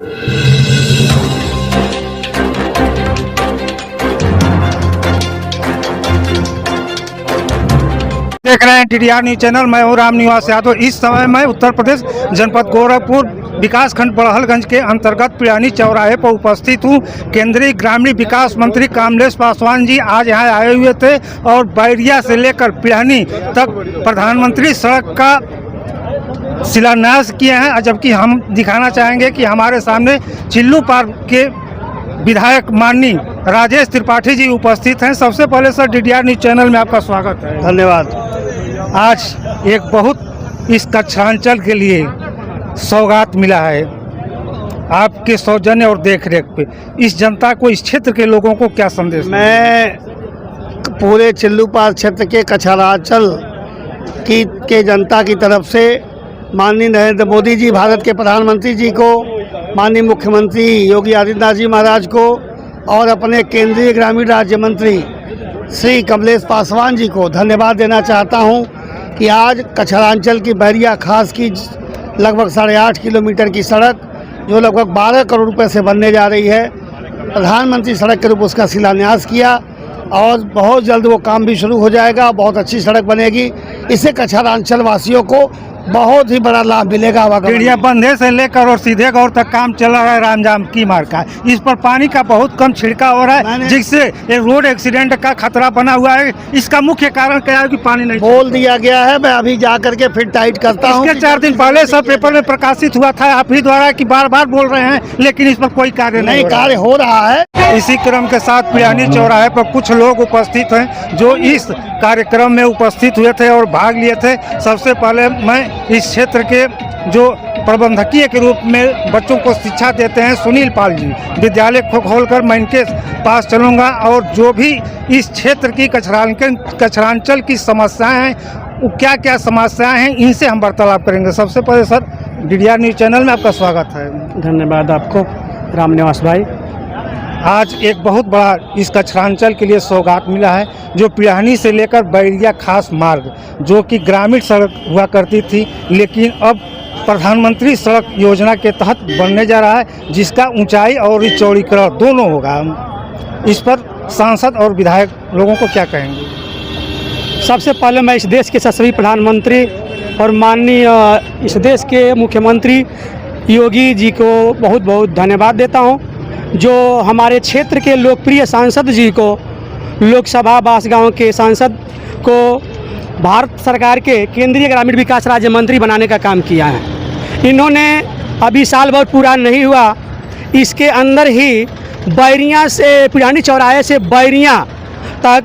देख रहे हैं TDR न्यूज चैनल। मैं हूं राम निवास यादव। इस समय मैं उत्तर प्रदेश जनपद गोरखपुर विकासखंड बड़हलगंज के अंतर्गत पिड़ानी चौराहे पर उपस्थित हूं। केंद्रीय ग्रामीण विकास मंत्री कमलेश पासवान जी आज यहां आए हुए थे और बैरिया से लेकर पिड़ानी तक प्रधानमंत्री सड़क का शिलान्यास किए हैं। जबकि हम दिखाना चाहेंगे कि हमारे सामने चिल्लू पार्क के विधायक माननीय राजेश त्रिपाठी जी उपस्थित हैं। सबसे पहले सर DDR न्यूज चैनल में आपका स्वागत है। धन्यवाद। आज एक बहुत इस कक्षांचल के लिए सौगात मिला है आपके सौजन्य और देखरेख पे। इस जनता को, इस क्षेत्र के लोगों को क्या संदेश? मैं पूरे चिल्लू पार्क क्षेत्र के कछारांचल के जनता की तरफ से माननीय नरेंद्र मोदी जी, भारत के प्रधानमंत्री जी को, माननीय मुख्यमंत्री योगी आदित्यनाथ जी महाराज को और अपने केंद्रीय ग्रामीण राज्य मंत्री श्री कमलेश पासवान जी को धन्यवाद देना चाहता हूं कि आज कछारांचल की बैरिया खास की लगभग 8.5 किलोमीटर की सड़क जो लगभग 12 करोड़ रुपए से बनने जा रही है, प्रधानमंत्री सड़क के रूप उसका शिलान्यास किया और बहुत जल्द वो काम भी शुरू हो जाएगा। बहुत अच्छी सड़क बनेगी। इससे कछारांचल वासियों को बहुत ही बड़ा लाभ मिलेगा। चिड़िया बंधे से लेकर और सीधे गौर तक काम चल रहा है रामजाम की मार्ग का। इस पर पानी का बहुत कम छिड़काव हो रहा है, जिससे एक रोड एक्सीडेंट का खतरा बना हुआ है। इसका मुख्य कारण क्या है कि पानी नहीं बोल दिया गया है। मैं अभी जा करके फिर टाइट करता हूँ। इसके 4 दिन पहले सब पेपर में प्रकाशित हुआ था आप ही द्वारा कि बार-बार बोल रहे हैं, लेकिन इस पर कोई कार्य नहीं कार्य हो रहा है। इसी क्रम के साथ पिड़ानी चौराहे पर कुछ लोग उपस्थित हैं जो इस कार्यक्रम में उपस्थित हुए थे और भाग लिए थे। सबसे पहले मैं इस क्षेत्र के जो प्रबंधकीय के रूप में बच्चों को शिक्षा देते हैं सुनील पाल जी, विद्यालय खोलकर मैं इनके पास चलूँगा और जो भी इस क्षेत्र की कछारांचल की समस्याएं हैं, वो क्या क्या समस्याएं हैं, इनसे हम वार्तालाप करेंगे। सबसे पहले सर DDR न्यूज चैनल में आपका स्वागत है। धन्यवाद आपको राम निवास भाई। आज एक बहुत बड़ा इस कछारांचल के लिए सौगात मिला है, जो पिड़ानी से लेकर बैरिया खास मार्ग जो कि ग्रामीण सड़क हुआ करती थी, लेकिन अब प्रधानमंत्री सड़क योजना के तहत बनने जा रहा है, जिसका ऊंचाई और चौड़ीकरण दोनों होगा। इस पर सांसद और विधायक लोगों को क्या कहेंगे? सबसे पहले मैं इस देश के यशस्वी प्रधानमंत्री और माननीय इस देश के मुख्यमंत्री योगी जी को बहुत बहुत धन्यवाद देता हूं, जो हमारे क्षेत्र के लोकप्रिय सांसद जी को, लोकसभा बांसगांव के सांसद को भारत सरकार के केंद्रीय ग्रामीण विकास राज्य मंत्री बनाने का काम किया है। इन्होंने अभी साल भर पूरा नहीं हुआ, इसके अंदर ही बैरिया से पिड़ानी चौराहे से बैरिया तक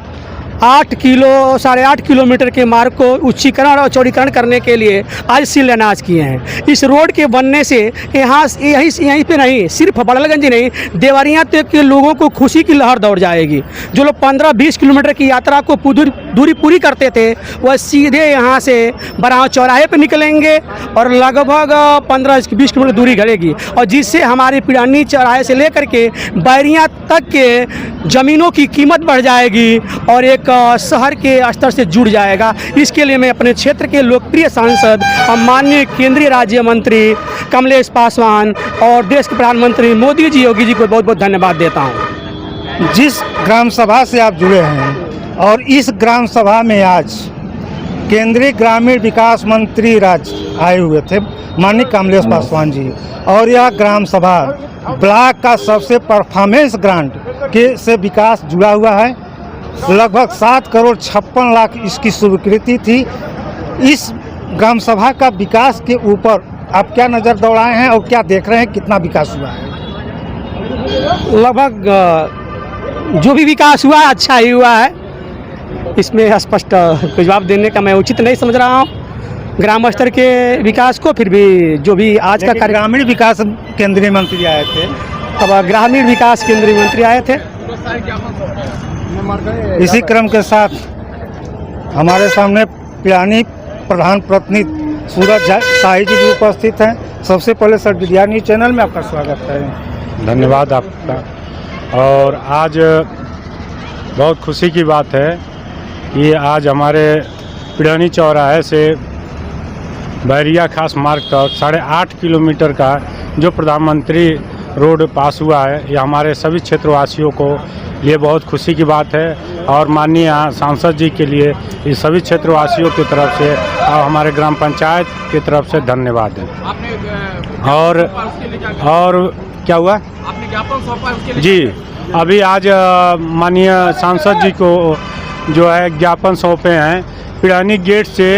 8.5 किलोमीटर के मार्ग को उच्चीकरण और चौड़ीकरण करने के लिए आज शिलान्यास किए हैं। इस रोड के बनने से यहीं पे नहीं, सिर्फ बड़हलगंज ही नहीं, देवरिया तक के लोगों को खुशी की लहर दौड़ जाएगी। जो लोग 15-20 किलोमीटर की यात्रा को दूरी पूरी करते थे, वह सीधे यहाँ से बराव चौराहे पर निकलेंगे और लगभग 15-20 किलोमीटर दूरी घटेगी, और जिससे हमारी पिड़ानी चौराहे से लेकर के बैरिया तक के ज़मीनों की कीमत बढ़ जाएगी और एक शहर के स्तर से जुड़ जाएगा। इसके लिए मैं अपने क्षेत्र के लोकप्रिय सांसद और माननीय केंद्रीय राज्य मंत्री कमलेश पासवान और देश के प्रधानमंत्री मोदी जी, योगी जी को बहुत बहुत धन्यवाद देता हूं। जिस ग्राम सभा से आप जुड़े हैं और इस ग्राम सभा में आज केंद्रीय ग्रामीण विकास मंत्री राज्य आए हुए थे माननीय कमलेश पासवान जी, और यह ग्राम सभा ब्लॉक का सबसे परफॉर्मेंस ग्रांट के से विकास जुड़ा हुआ है। लगभग 7 करोड़ 56 लाख इसकी स्वीकृति थी। इस ग्राम सभा का विकास के ऊपर आप क्या नज़र दौड़ाए हैं और क्या देख रहे हैं, कितना विकास हुआ है? लगभग जो भी विकास हुआ है अच्छा ही हुआ है। इसमें स्पष्ट जवाब देने का मैं उचित नहीं समझ रहा हूँ। ग्राम स्तर के विकास को फिर भी जो भी आज का ग्रामीण विकास केंद्रीय मंत्री आए थे, अब ग्रामीण विकास केंद्रीय मंत्री आए थे। इसी क्रम के साथ हमारे सामने पिड़ानी प्रधान प्रतिनिधि सूरज शाही जी भी उपस्थित हैं। सबसे पहले सर DDR न्यूज चैनल में आपका स्वागत है। धन्यवाद आपका। और आज बहुत खुशी की बात है कि आज हमारे पिड़ानी चौराहे से बैरिया खास मार्ग तक 8.5 किलोमीटर का जो प्रधानमंत्री रोड पास हुआ है, ये हमारे सभी क्षेत्रवासियों को लिए बहुत खुशी की बात है और माननीय सांसद जी के लिए इस सभी क्षेत्रवासियों की तरफ से और हमारे ग्राम पंचायत की तरफ से धन्यवाद है। और क्या हुआ? आपने ज्ञापन सौंपा उसके लिए? जी, अभी आज माननीय सांसद जी को जो है ज्ञापन सौंपे हैं पिड़ानी गेट से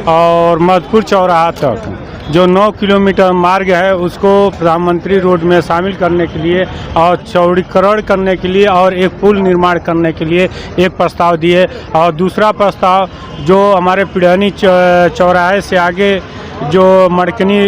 और मधुपुर चौराहा तक जो 9 किलोमीटर मार्ग है उसको प्रधानमंत्री रोड में शामिल करने के लिए और चौड़ीकरण करने के लिए और एक पुल निर्माण करने के लिए एक प्रस्ताव दिए। और दूसरा प्रस्ताव जो हमारे पिड़ानी चौराहे से आगे जो मड़कनी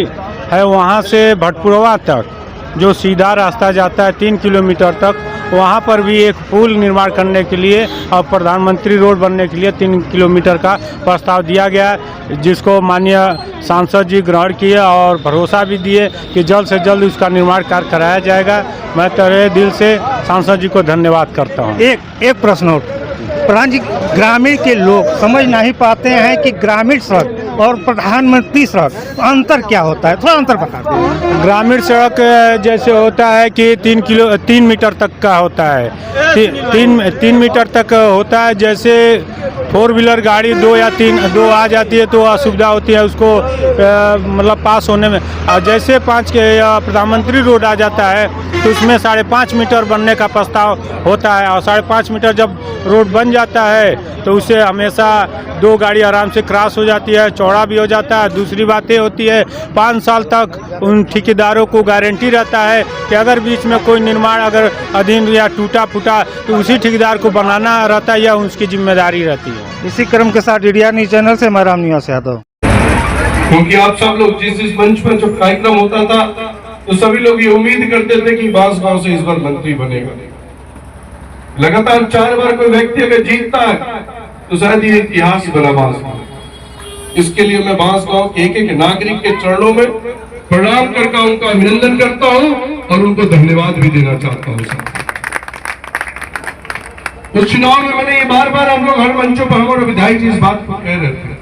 है वहाँ से भटपुरवा तक जो सीधा रास्ता जाता है 3 किलोमीटर तक, वहाँ पर भी एक पुल निर्माण करने के लिए और प्रधानमंत्री रोड बनने के लिए 3 किलोमीटर का प्रस्ताव दिया गया है, जिसको माननीय सांसद जी ग्रहण किए और भरोसा भी दिए कि जल्द से जल्द उसका निर्माण कार्य कराया जाएगा। मैं तहे दिल से सांसद जी को धन्यवाद करता हूँ। एक प्रश्न और प्रधान जी, ग्रामीण के लोग समझ नहीं पाते हैं कि ग्रामीण सड़क और प्रधानमंत्री सड़क अंतर क्या होता है, थोड़ा अंतर बता दें। ग्रामीण सड़क जैसे होता है कि 3 मीटर तक का होता है, 3 मीटर तक होता है। जैसे 4 व्हीलर गाड़ी 2 या 2 आ जाती है तो असुविधा होती है उसको मतलब पास होने में। और जैसे 5 के प्रधानमंत्री रोड आ जाता है तो उसमें 5.5 मीटर बनने का प्रस्ताव होता है और 5.5 मीटर जब रोड बन जाता है तो उससे हमेशा 2 गाड़ी आराम से क्रॉस हो जाती है, चौड़ा भी हो जाता है। दूसरी बात ये होती है 5 साल तक उन ठेकेदारों को गारंटी रहता है कि अगर बीच में कोई निर्माण अगर अधीन या टूटा फूटा तो उसी ठेकेदार को बनाना रहता है या उसकी जिम्मेदारी रहती है। इसी क्रम के साथ DDR न्यूज चैनल से मैं राम निवास यादव। क्योंकि आप सब लोग जिस मंच पर जब कार्यक्रम होता था तो सभी लोग ये उम्मीद करते थे कि बांसगांव से इस बार मंत्री बनेगा। लगातार 4 बार कोई व्यक्ति अगर जीतता है तो शायद ये इतिहास बना बांसगांव। इसके लिए मैं बांसगांव के एक नागरिक के चरणों में प्रणाम करके उनका अभिनंदन करता हूं और उनको धन्यवाद भी देना चाहता हूं। उस चुनाव में मैंने ये बार हम लोग हर मंचों पर हमारे विधायक जी इस बात को कह रहे थे,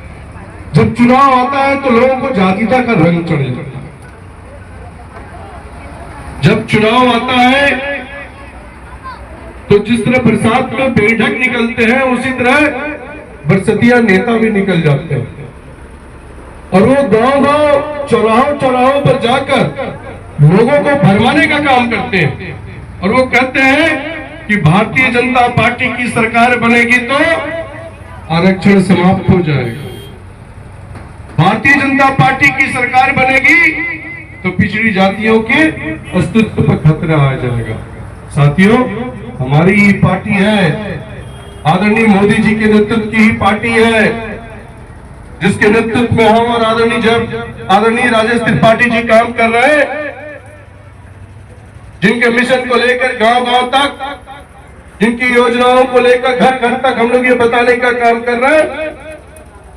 जब चुनाव आता है तो लोगों को जातीयता का रंग चढ़ जाता है। जब चुनाव आता है तो जिस तरह बरसात में बेढक निकलते हैं उसी तरह बरसतिया नेता भी निकल जाते हैं और वो गांव चौराहों पर जाकर लोगों को भरमाने का काम करते हैं और वो कहते हैं कि भारतीय जनता पार्टी की सरकार बनेगी तो आरक्षण समाप्त हो जाएगा, भारतीय जनता पार्टी की सरकार बनेगी तो पिछड़ी जातियों के अस्तित्व पर खतरा आ जाएगा। साथियों, हमारी ये पार्टी है, आदरणीय मोदी जी के नेतृत्व की ही पार्टी है, जिसके नेतृत्व में हम और आदरणीय राजेश त्रिपाठी जी काम कर रहे हैं, जिनके मिशन को लेकर गांव तक, जिनकी योजनाओं को लेकर घर तक हम लोग ये बताने का काम कर रहे हैं।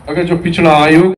अगर जो पिछड़ा आयोग